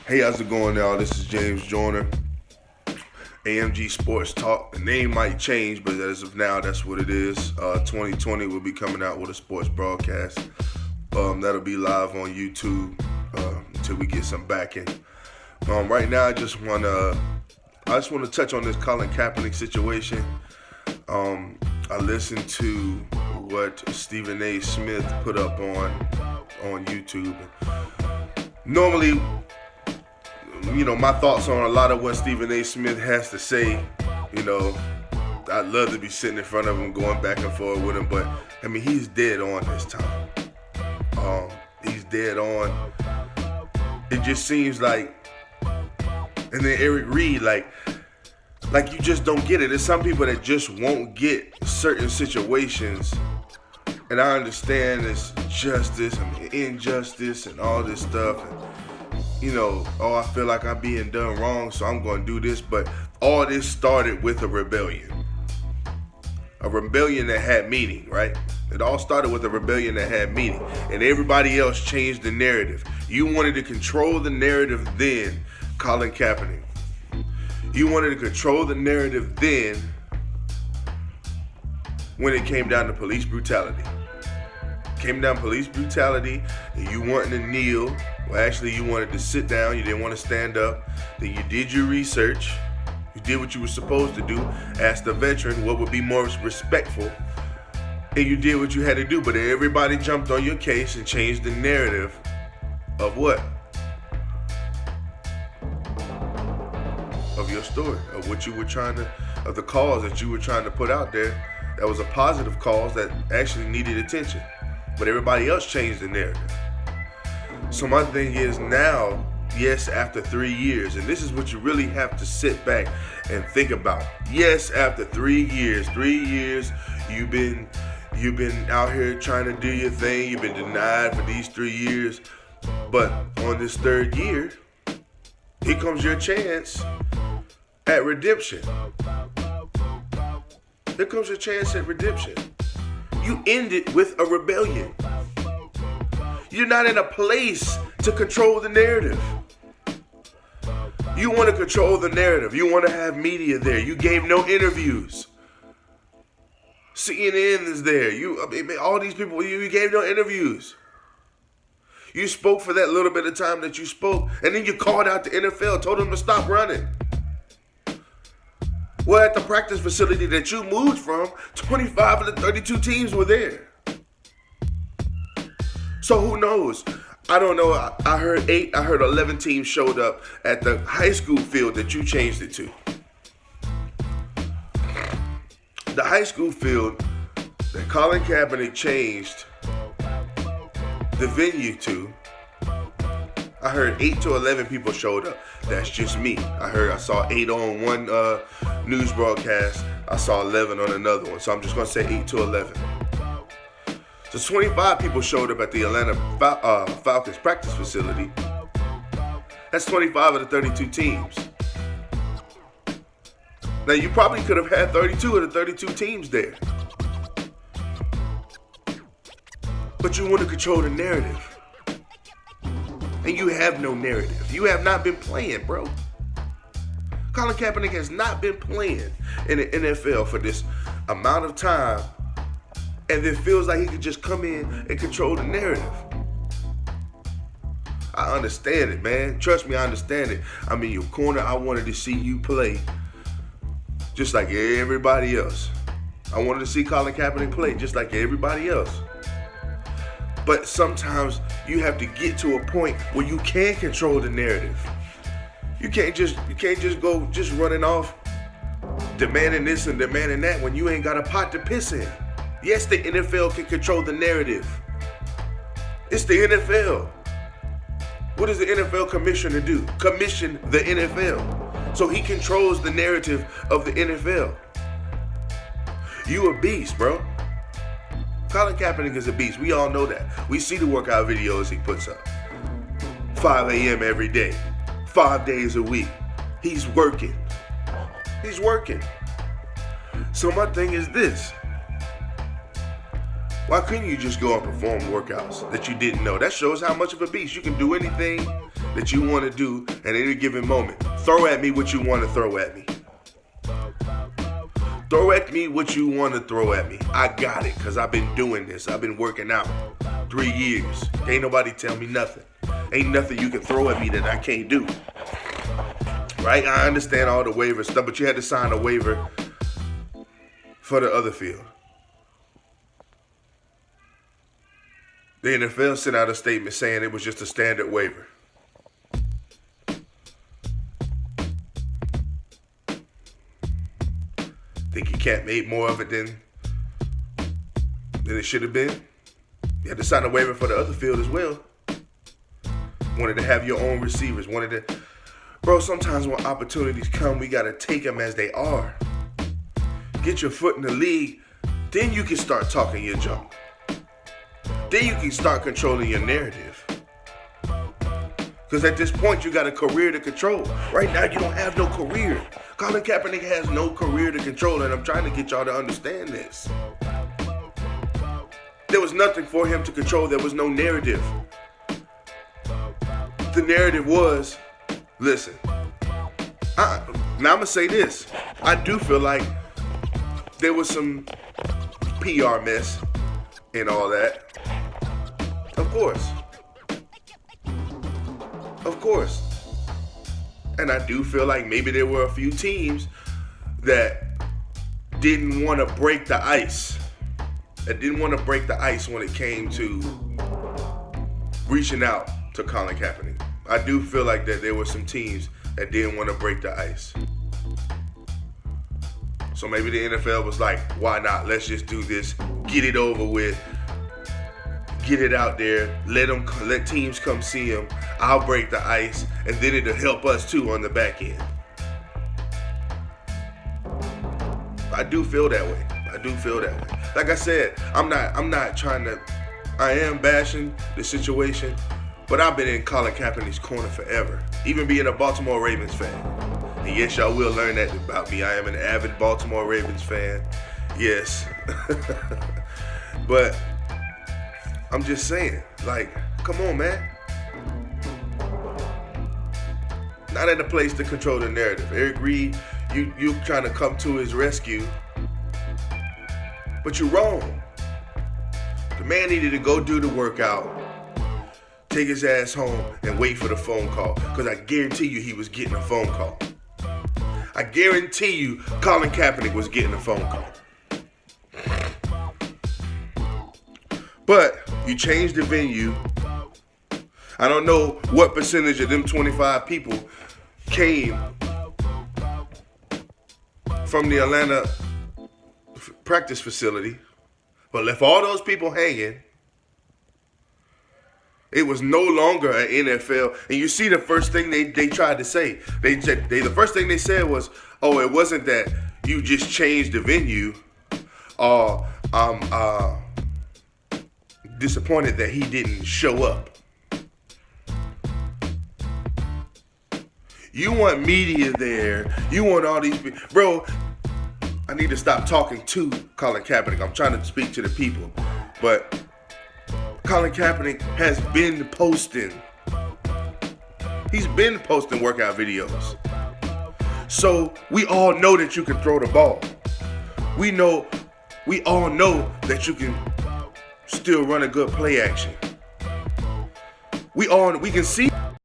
Hey, how's it going now? This is James Joyner, AMG Sports Talk. The name might change, but as of now, that's what it is. 2020 will be coming out with a sports broadcast. That'll be live on YouTube until we get some backing. Right now, I just want to touch on this Colin Kaepernick situation. I listened to what Stephen A. Smith put up on YouTube. Normally, my thoughts on a lot of what Stephen A. Smith has to say, I'd love to be sitting in front of him going back and forth with him, but he's dead on this time. He's dead on. It just seems like, and then Eric Reed, like you just don't get it. There's some people that just won't get certain situations, and I understand it's justice and injustice and all this stuff. And, I feel like I'm being done wrong, so I'm going to do this. But all this started with a rebellion. A rebellion that had meaning, right? It all started with a rebellion that had meaning. And everybody else changed the narrative. You wanted to control the narrative then, Colin Kaepernick. You wanted to control the narrative then when it came down to police brutality. Came down to police brutality, and you wanted to kneel. Well, actually, you wanted to sit down. You didn't want to stand up. Then you did your research. You did what you were supposed to do. Asked the veteran what would be more respectful. And you did what you had to do. But everybody jumped on your case and changed the narrative of what? Of your story. Of what you were of the cause that you were trying to put out there. That was a positive cause that actually needed attention. But everybody else changed the narrative. So my thing is now, yes, after 3 years, and this is what you really have to sit back and think about. Yes, after 3 years, you've been out here trying to do your thing. You've been denied for these 3 years. But on this third year, here comes your chance at redemption. Here comes your chance at redemption. You ended with a rebellion. You're not in a place to control the narrative. You want to control the narrative. You want to have media there. You gave no interviews. CNN is there. All these people, you gave no interviews. You spoke for that little bit of time that you spoke, and then you called out the NFL, told them to stop running. Well, at the practice facility that you moved from, 25 of the 32 teams were there. So who knows? I don't know. I heard 11 teams showed up at the high school field that you changed it to. The high school field that Colin Kaepernick changed the venue to, I heard 8 to 11 people showed up. That's just me. I saw 8 on one news broadcast. I saw 11 on another one. So I'm just going to say 8 to 11. So 25 people showed up at the Atlanta Falcons practice facility. That's 25 of the 32 teams. Now, you probably could have had 32 of the 32 teams there. But you want to control the narrative. And you have no narrative. You have not been playing, bro. Colin Kaepernick has not been playing in the NFL for this amount of time, and then feels like he could just come in and control the narrative. I understand it, man. Trust me, I understand it. I'm in your corner. I wanted to see you play just like everybody else. I wanted to see Colin Kaepernick play just like everybody else. But sometimes you have to get to a point where you can control the narrative. You can't just go just running off demanding this and demanding that when you ain't got a pot to piss in. Yes, the NFL can control the narrative. It's the NFL. What does the NFL commissioner do? Commission the NFL. So he controls the narrative of the NFL. You a beast, bro. Colin Kaepernick is a beast. We all know that. We see the workout videos he puts up. 5 a.m. every day. 5 days a week. He's working. He's working. So my thing is this. Why couldn't you just go and perform workouts that you didn't know? That shows how much of a beast. You can do anything that you want to do at any given moment. Throw at me what you want to throw at me. Throw at me what you want to throw at me. I got it, because I've been doing this. I've been working out 3 years. Ain't nobody tell me nothing. Ain't nothing you can throw at me that I can't do. Right? I understand all the waiver stuff, but you had to sign a waiver for the other field. The NFL sent out a statement saying it was just a standard waiver. Think you can't make more of it than it should have been? You had to sign a waiver for the other field as well. Wanted to have your own receivers. Bro, sometimes when opportunities come, we got to take them as they are. Get your foot in the league, then you can start talking your junk. Then you can start controlling your narrative. Because at this point, you got a career to control. Right now, you don't have no career. Colin Kaepernick has no career to control, and I'm trying to get y'all to understand this. There was nothing for him to control. There was no narrative. The narrative was, listen, now I'm going to say this. I do feel like there was some PR mess and all that. Of course. Of course. And I do feel like maybe there were a few teams that didn't want to break the ice. That didn't want to break the ice when it came to reaching out to Colin Kaepernick. I do feel like that there were some teams that didn't want to break the ice. So maybe the NFL was like, why not? Let's just do this. Get it over with. Get it out there. Let teams come see him. I'll break the ice, and then it'll help us too on the back end. I do feel that way. Like I said, I'm not trying to. I am bashing the situation, but I've been in Colin Kaepernick's corner forever. Even being a Baltimore Ravens fan. And yes, y'all will learn that about me. I am an avid Baltimore Ravens fan. Yes. But I'm just saying, like, come on, man. Not in a place to control the narrative. Eric Reed, you trying to come to his rescue, but you're wrong. The man needed to go do the workout, take his ass home, and wait for the phone call. Because I guarantee you he was getting a phone call. I guarantee you Colin Kaepernick was getting a phone call. But you changed the venue. I don't know what percentage of them 25 people came from the Atlanta practice facility, but left all those people hanging. It was no longer an NFL. And you see the first thing they tried to say. The first thing they said was, oh, it wasn't that you just changed the venue. I'm disappointed that he didn't show up. You want media there. You want all these people. Bro, I need to stop talking to Colin Kaepernick. I'm trying to speak to the people. But Colin Kaepernick has been posting. He's been posting workout videos. So we all know that you can throw the ball. We all know that you can still run a good play action. We can see